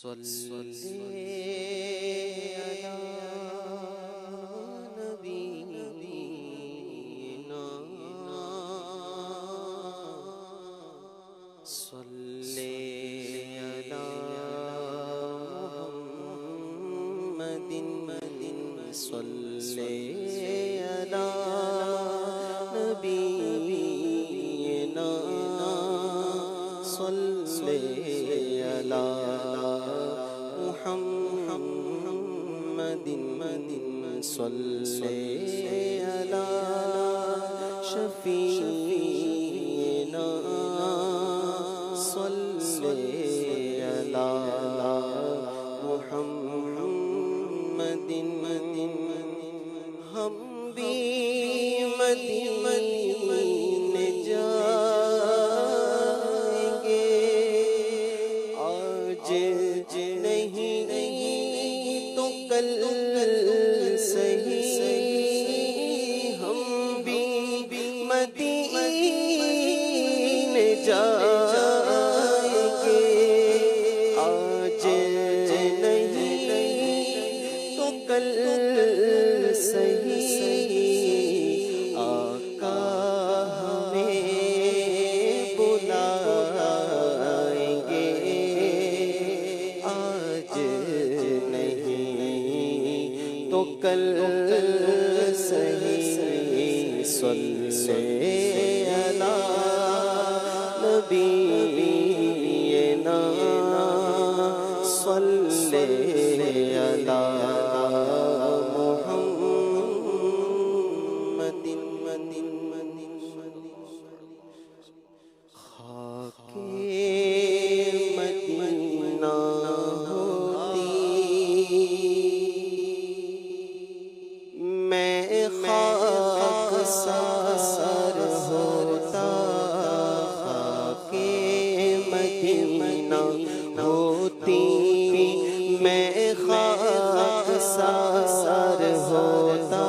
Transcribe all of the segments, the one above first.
صلی علی نبینا صلی علی محمد صلی علی نبینا صلی علی محمد صلی علی شفیعنا صلی علی محمد ہم بھی مدینے جائیں گے آج نہیں تو کل صحیح ہم بھی مدینے جائیں گے آج نہیں تو کل صحیح آقا ہمیں بلائیں گے آج نہیں تو کل صحیح صلی علی نبینا صلی علی خاک مدینہ ہوتی میں خاک سار ہوتا خاک مدینہ ہوتی میں خاک سار ہوتا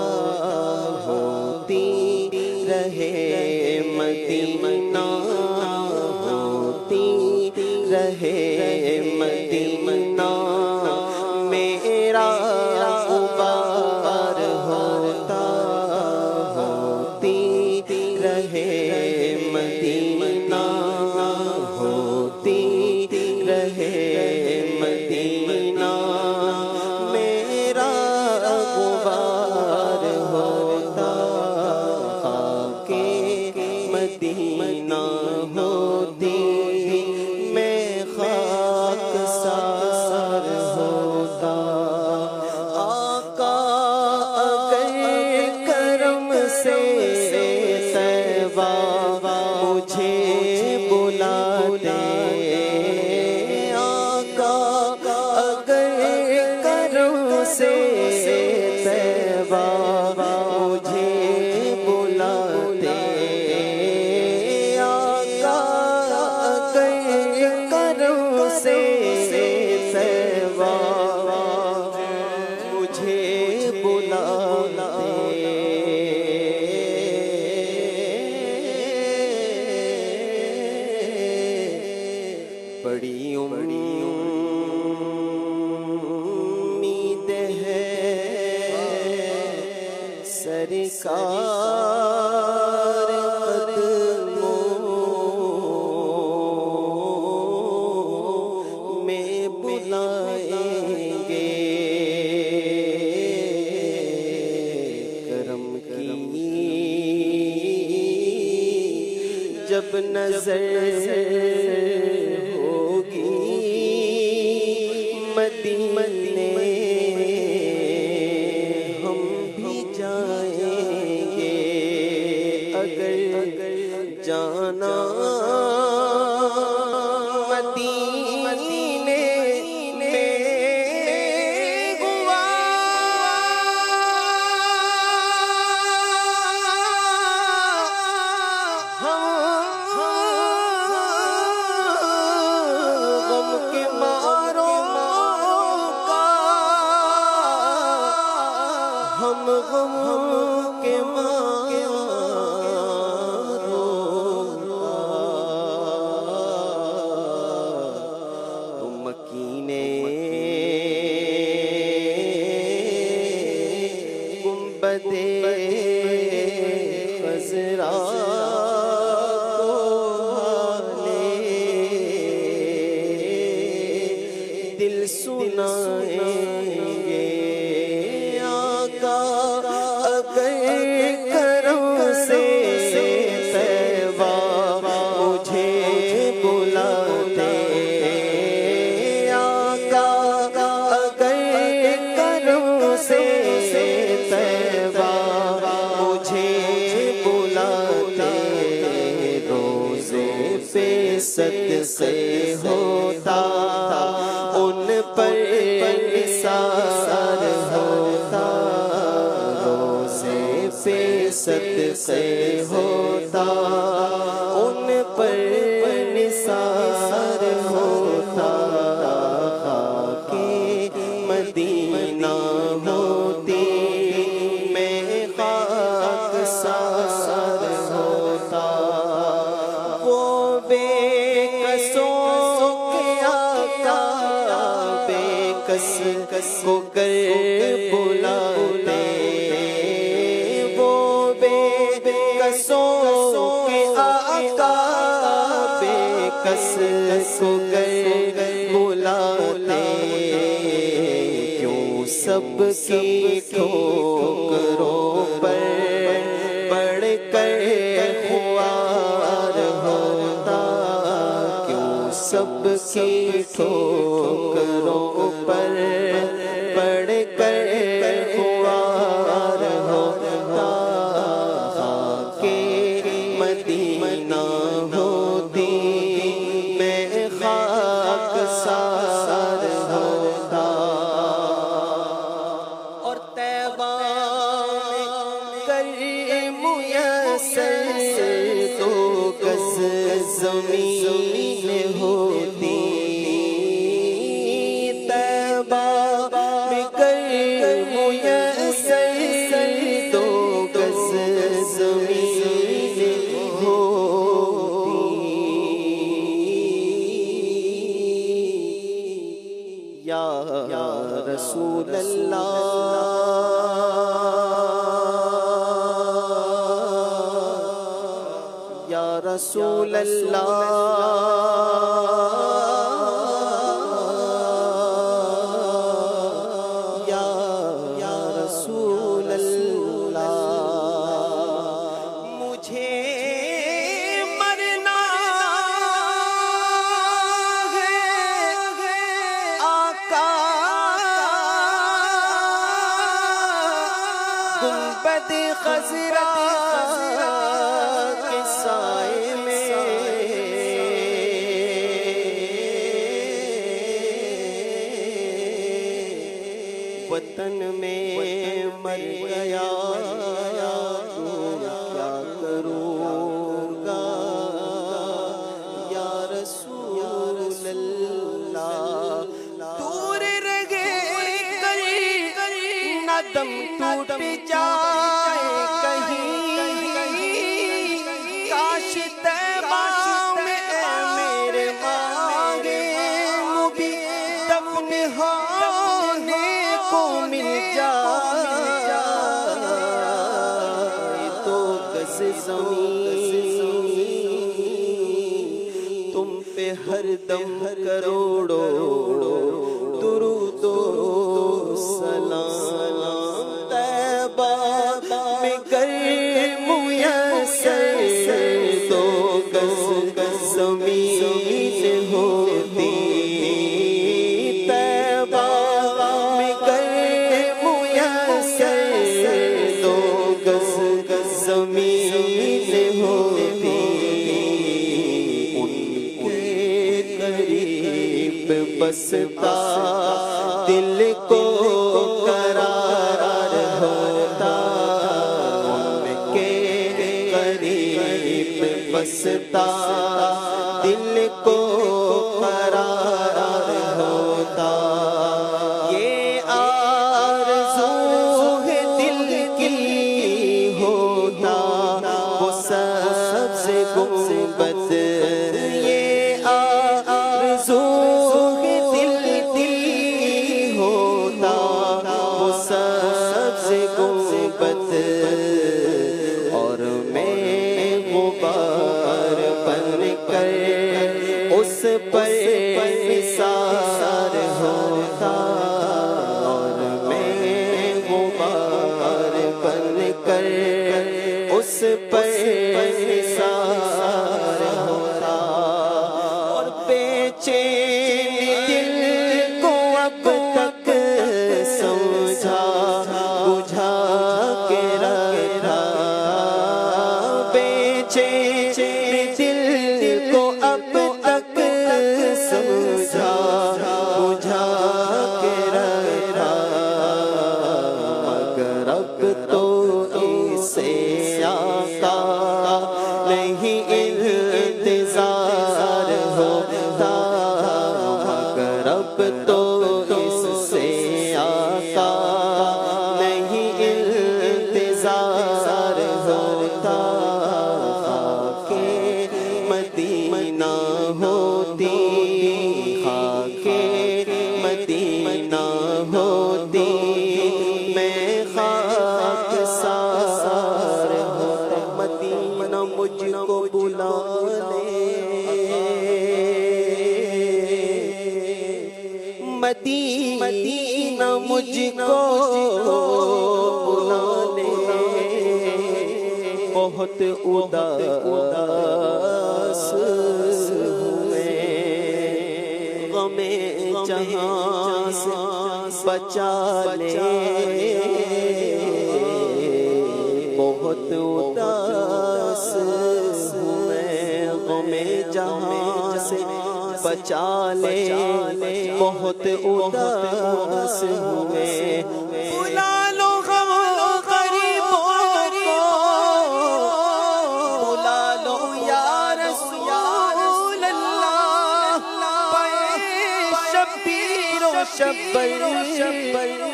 ہوتی رہے مدینہ ہوتی رہے مدینہ میرا غبار ہوتا ہوتی رہے مدینہ ہوتی رہے مدینہ میرا غبار ہوتا خاک مدینہ ہوتی میں خاک سار ہوتا آقا اگر کرم سے طیبہ مجھے بلاتے آقا اگر کرم سے طیبہ مجھے بلاتے آقا اگر کرم سے طیبہ مجھے بلاتے بڑی امید ہے سرکار قدموں میں بلائیں گے کرم کی جب نظر ہوگی مدینے ہم بھی جائیں گے اگر جانا مدینے میں ہوا غم کے مارو دل سنائیں گے آقا اگر کرم سے طیبہ مجھے بلاتے آقا اگر کرم سے طیبہ مجھے بلاتے روزے پہ صدقے ہوتا ان پر نثار ہوتا روزے پہ صدقے ہوتا ان پر نثار ہوتا خاکِ مدینہ ہوتی میں خاک سار ہوتا وہ بے کسوں کے آقا بے کس کو کر بلاتے وہ بے کسوں کے آقا بے کس کو کر بلاتے کیوں سب کی ٹھوکروں پر پڑھ کر خوار ہوتا کیوں سب کی ٹھوکروں پر پڑھ کر خوار ہوتا خاکِ مدینہ ہوتی میں خاک سار ہوتا اور طیبہ کر میسر تو گز زمین ہوتی طیبہ کر میسر تو گز زمین ہوتی یا رسول اللہ یا رسول اللہ یا رسول اللہ مجھے مرنا ہے آقا گنبد خضرا کے سائے میں وطن میں مر گیا تو کیا کروں گا یا رسول اللہ دور رہے کہیں نہ دم ٹوٹ جائے کہیں کاش طیبہ میں میرے مانگے مبی دفن ہونے کو مل جائے تو گز زمین تم پہ ہر دم کروڑوں درود و سلام طیبہ میں کر میسر تو گز زمین ہوتی طیبہ میں کر میسر تو گز زمین ہوتی ان کے قریب بستا دل کو قرار ہوتا ان کے قریب بستا دل کو قرار ہوتا یہ آرزو ہے دل کی ہوتا وہ سبز گنبد یہ آرزو ہے دل کی ہوتا وہ سبز گنبد اور میں غبار بن کر اس پر نثار ہو پر نثار ہوتا، اور بے چین دل کو اب تک سمجھا بجھا کے رکھا، بے چین دل کو اب تک سمجھا بجھا کے رکھا، مگر اب تو اسے آقا نہیں انتظار ہوتا، مگر اب تو اس سے آقا نہیں انتظار ہوتا، خاک مدینہ ہوتی، خاک مدینہ ہوتی، میں خاک سار ہوتا، مدینہ مجھ کو بلا لے، مدینہ مجھ کو بلا لے، بہت اداس ہوئے، غم جہاں سے بچا لے، بہت اداس ہوئے، غم جہاں سے بچا لے، بہت اداس ہوئے، بلا لو غم غریبوں کو، بلا لو یا رسول اللہ، شبیر و شبر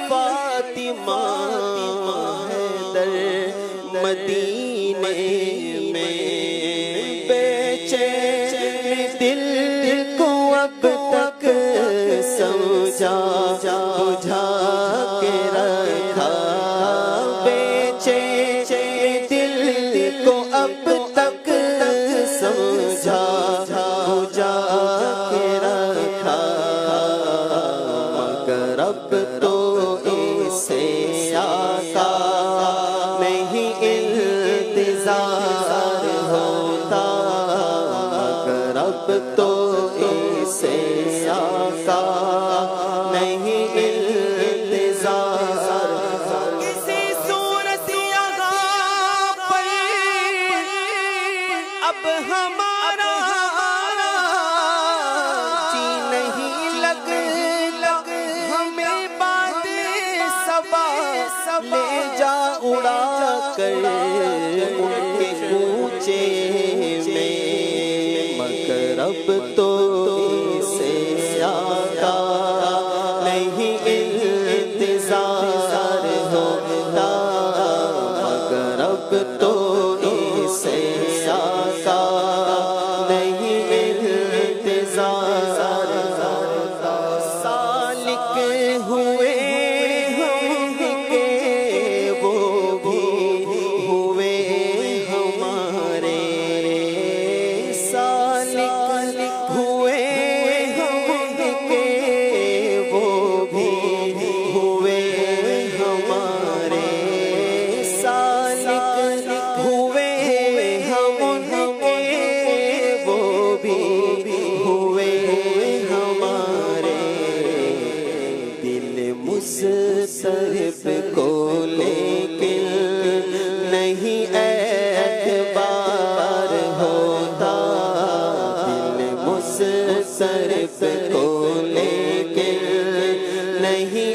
فاطمہ حیدر مدینے میں، بے چین دل کو اب تک سمجھا بجھا کے رکھا، بے چین دل کو اب تک سمجھا بجھا کے رکھا، مگر اب تو اسے آقا نہیں انتظار ہوتا، مگر اب تو اسے آقا نہیں انتظار، کسی صورت یہاں پر اب ہمارا جی نہیں لگتا، ہمیں باد صبا لے جا اڑا کر ان کے کوچے میں، مگر اب تو اسے آقا نہیں انتظار ہوتا، مگر اب تو اسے آقا نہیں انتظار ہوتا، سالک ہوئے ہم کے وہ بھی ہوئے ہمارے، سالک ہوئے ہم کے وہ بھی ہوئے ہمارے، سالک ہوئے ہم کے وہ بھی ہوئے ہمارے، دل مصطرف کو لیکن نہیں اعتبار ہوتا، دل مصطرف کو لیکن نہیں